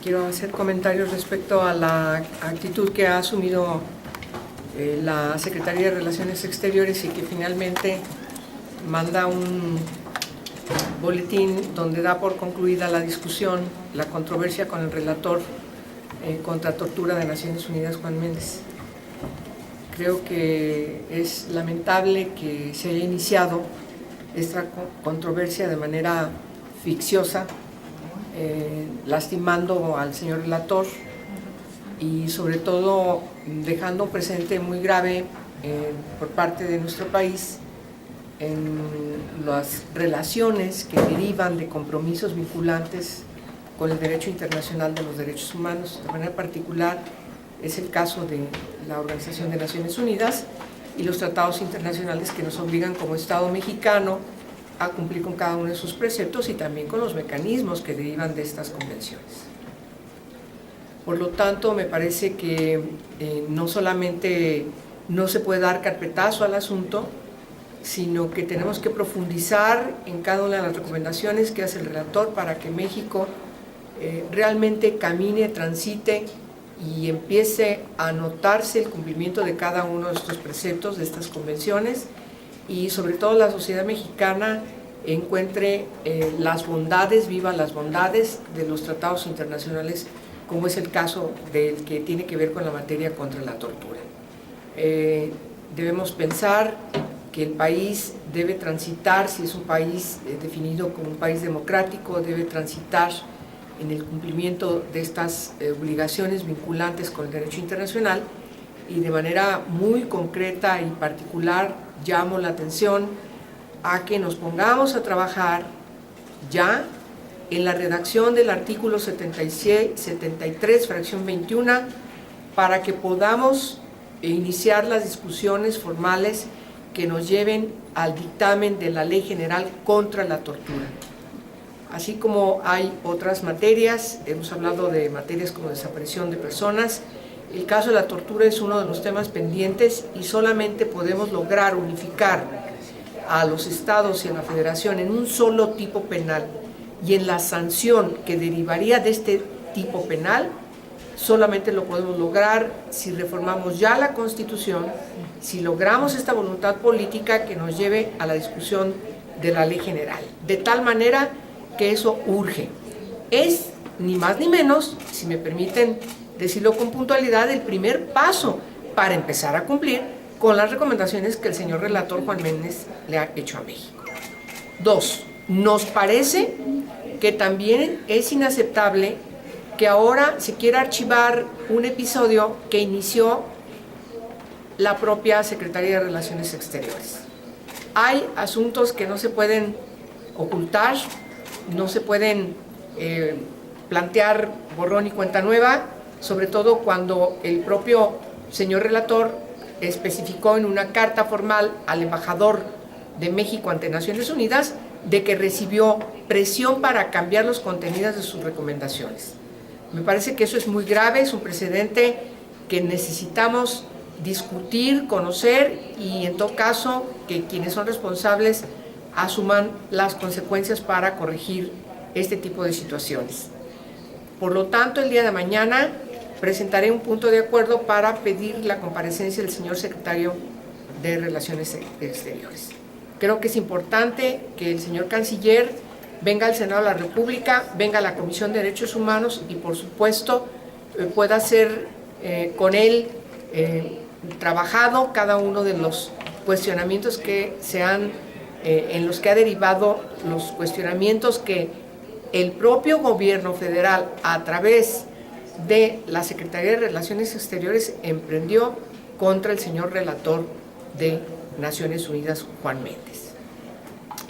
quiero hacer comentarios respecto a la actitud que ha asumido la Secretaría de Relaciones Exteriores y que finalmente manda un boletín donde da por concluida la discusión, la controversia con el relator contra tortura de Naciones Unidas, Juan Méndez. Creo que es lamentable que se haya iniciado esta controversia de manera ficciosa, lastimando al señor relator y sobre todo dejando un precedente muy grave por parte de nuestro país en las relaciones que derivan de compromisos vinculantes con el derecho internacional de los derechos humanos. De manera particular es el caso de la Organización de Naciones Unidas y los tratados internacionales que nos obligan como Estado mexicano a cumplir con cada uno de sus preceptos y también con los mecanismos que derivan de estas convenciones. Por lo tanto, me parece que no solamente no se puede dar carpetazo al asunto, sino que tenemos que profundizar en cada una de las recomendaciones que hace el relator para que México realmente camine, transite y empiece a notarse el cumplimiento de cada uno de estos preceptos, de estas convenciones, y sobre todo la sociedad mexicana encuentre las bondades, viva las bondades de los tratados internacionales, como es el caso del que tiene que ver con la materia contra la tortura. Debemos pensar que el país debe transitar, si es un país definido como un país democrático, debe transitar en el cumplimiento de estas obligaciones vinculantes con el derecho internacional, y de manera muy concreta y particular llamo la atención a que nos pongamos a trabajar ya en la redacción del artículo 73, fracción 21, para que podamos iniciar las discusiones formales que nos lleven al dictamen de la Ley General contra la Tortura. Así como hay otras materias, hemos hablado de materias como desaparición de personas, el caso de la tortura es uno de los temas pendientes y solamente podemos lograr unificar a los estados y a la federación en un solo tipo penal y en la sanción que derivaría de este tipo penal, solamente lo podemos lograr si reformamos ya la Constitución, si logramos esta voluntad política que nos lleve a la discusión de la Ley General, de tal manera que eso urge. Es ni más ni menos, si me permiten decirlo con puntualidad, el primer paso para empezar a cumplir con las recomendaciones que el señor relator Juan Méndez le ha hecho a México. 2. Nos parece que también es inaceptable que ahora se quiera archivar un episodio que inició la propia Secretaría de Relaciones Exteriores. Hay asuntos que no se pueden ocultar, no se pueden plantear borrón y cuenta nueva, sobre todo cuando el propio señor relator especificó en una carta formal al embajador de México ante Naciones Unidas de que recibió presión para cambiar los contenidos de sus recomendaciones. Me parece que eso es muy grave, es un precedente que necesitamos discutir, conocer y en todo caso que quienes son responsables asuman las consecuencias para corregir este tipo de situaciones. Por lo tanto, el día de mañana presentaré un punto de acuerdo para pedir la comparecencia del señor secretario de Relaciones Exteriores. Creo que es importante que el señor canciller venga al Senado de la República, venga a la Comisión de Derechos Humanos y por supuesto pueda ser con él trabajado cada uno de los cuestionamientos que se han, en los que ha derivado los cuestionamientos que el propio gobierno federal a través de la Secretaría de Relaciones Exteriores emprendió contra el señor relator de Naciones Unidas, Juan Méndez.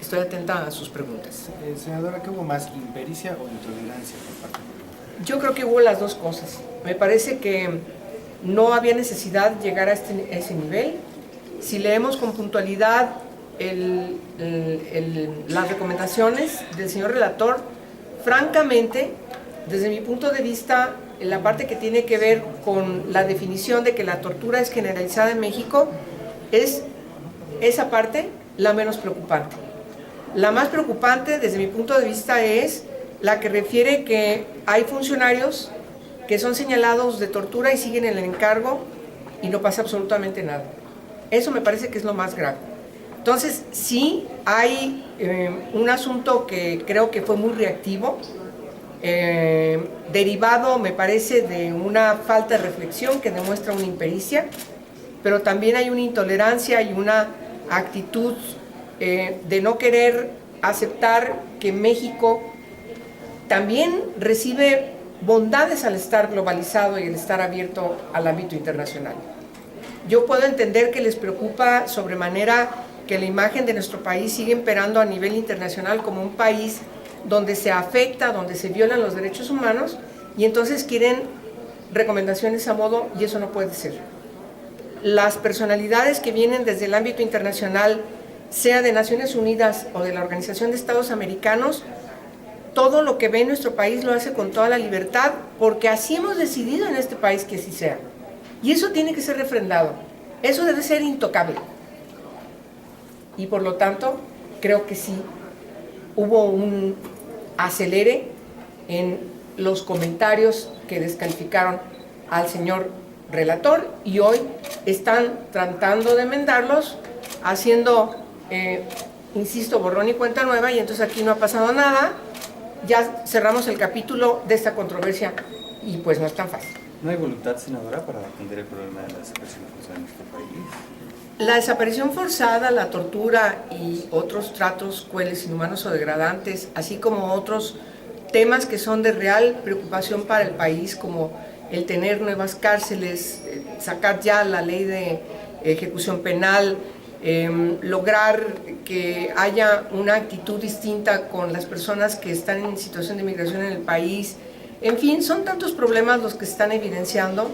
Estoy atenta a sus preguntas. Senadora, ¿qué hubo más, impericia o intolerancia por parte del...? Yo creo que hubo las dos cosas. Me parece que no había necesidad de llegar a ese nivel. Si leemos con puntualidad las recomendaciones del señor relator, francamente, desde mi punto de vista, en la parte que tiene que ver con la definición de que la tortura es generalizada en México, es esa parte la menos preocupante. La más preocupante, desde mi punto de vista, es la que refiere que hay funcionarios que son señalados de tortura y siguen en el encargo y no pasa absolutamente nada. Eso me parece que es lo más grave. Entonces, sí hay un asunto que creo que fue muy reactivo, derivado, me parece, de una falta de reflexión que demuestra una impericia, pero también hay una intolerancia y una actitud de no querer aceptar que México también recibe bondades al estar globalizado y al estar abierto al ámbito internacional. Yo puedo entender que les preocupa sobremanera que la imagen de nuestro país sigue imperando a nivel internacional como un país donde se afecta, donde se violan los derechos humanos, y entonces quieren recomendaciones a modo, y eso no puede ser. Las personalidades que vienen desde el ámbito internacional, sea de Naciones Unidas o de la Organización de Estados Americanos, todo lo que ve en nuestro país lo hace con toda la libertad, porque así hemos decidido en este país que así sea. Y eso tiene que ser refrendado, eso debe ser intocable. Y por lo tanto, creo que sí, hubo un acelere en los comentarios que descalificaron al señor relator y hoy están tratando de enmendarlos, haciendo, insisto, borrón y cuenta nueva, y entonces aquí no ha pasado nada, ya cerramos el capítulo de esta controversia y pues no es tan fácil. ¿No hay voluntad, senadora, para atender el problema de la desaparición forzada en nuestro país? La desaparición forzada, la tortura y otros tratos crueles, inhumanos o degradantes, así como otros temas que son de real preocupación para el país, como el tener nuevas cárceles, sacar ya la ley de ejecución penal, lograr que haya una actitud distinta con las personas que están en situación de migración en el país. En fin, son tantos problemas los que se están evidenciando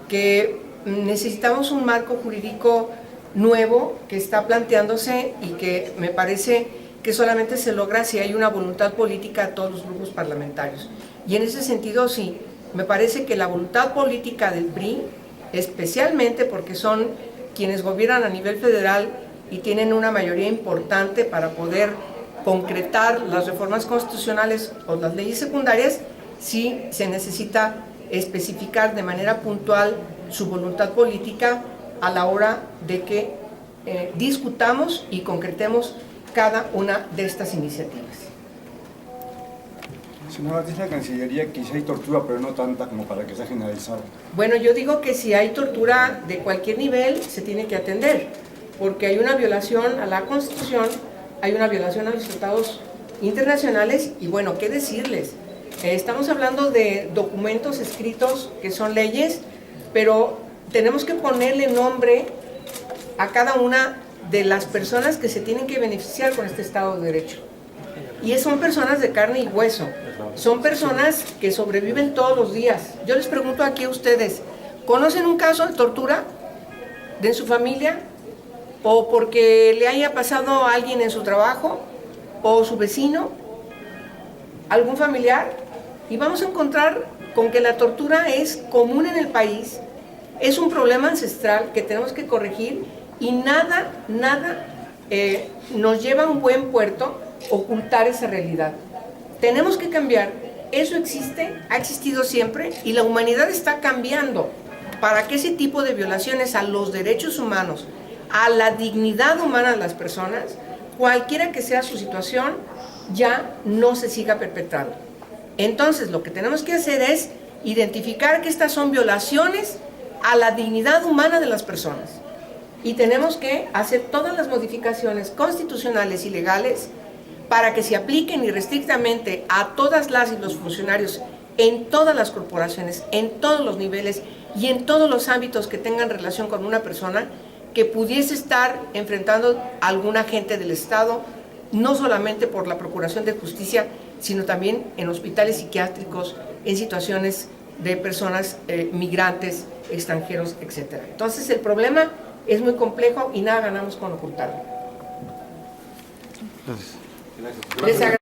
que necesitamos un marco jurídico nuevo que está planteándose y que me parece que solamente se logra si hay una voluntad política de todos los grupos parlamentarios. Y en ese sentido, sí, me parece que la voluntad política del PRI, especialmente porque son quienes gobiernan a nivel federal y tienen una mayoría importante para poder concretar las reformas constitucionales o las leyes secundarias, sí se necesita especificar de manera puntual su voluntad política a la hora de que discutamos y concretemos cada una de estas iniciativas. Senadora, dice la Cancillería que sí hay tortura, pero no tanta como para que sea generalizada. Bueno, yo digo que si hay tortura de cualquier nivel, se tiene que atender, porque hay una violación a la Constitución, hay una violación a los tratados internacionales, y bueno, ¿qué decirles? Estamos hablando de documentos escritos que son leyes, pero tenemos que ponerle nombre a cada una de las personas que se tienen que beneficiar con este Estado de Derecho. Y son personas de carne y hueso, son personas que sobreviven todos los días. Yo les pregunto aquí a ustedes, ¿conocen un caso de tortura de su familia? ¿O porque le haya pasado a alguien en su trabajo? ¿O su vecino? ¿Algún familiar? Y vamos a encontrar con que la tortura es común en el país, es un problema ancestral que tenemos que corregir y nada nos lleva a un buen puerto ocultar esa realidad. Tenemos que cambiar, eso existe, ha existido siempre y la humanidad está cambiando para que ese tipo de violaciones a los derechos humanos, a la dignidad humana de las personas, cualquiera que sea su situación, ya no se siga perpetrando. Entonces, lo que tenemos que hacer es identificar que estas son violaciones a la dignidad humana de las personas. Y tenemos que hacer todas las modificaciones constitucionales y legales para que se apliquen irrestrictamente a todas las y los funcionarios en todas las corporaciones, en todos los niveles y en todos los ámbitos que tengan relación con una persona que pudiese estar enfrentando a algún agente del Estado, no solamente por la Procuración de Justicia, sino también en hospitales psiquiátricos, en situaciones de personas migrantes, extranjeros, etc. Entonces el problema es muy complejo y nada ganamos con ocultarlo. Gracias. Les agradezco.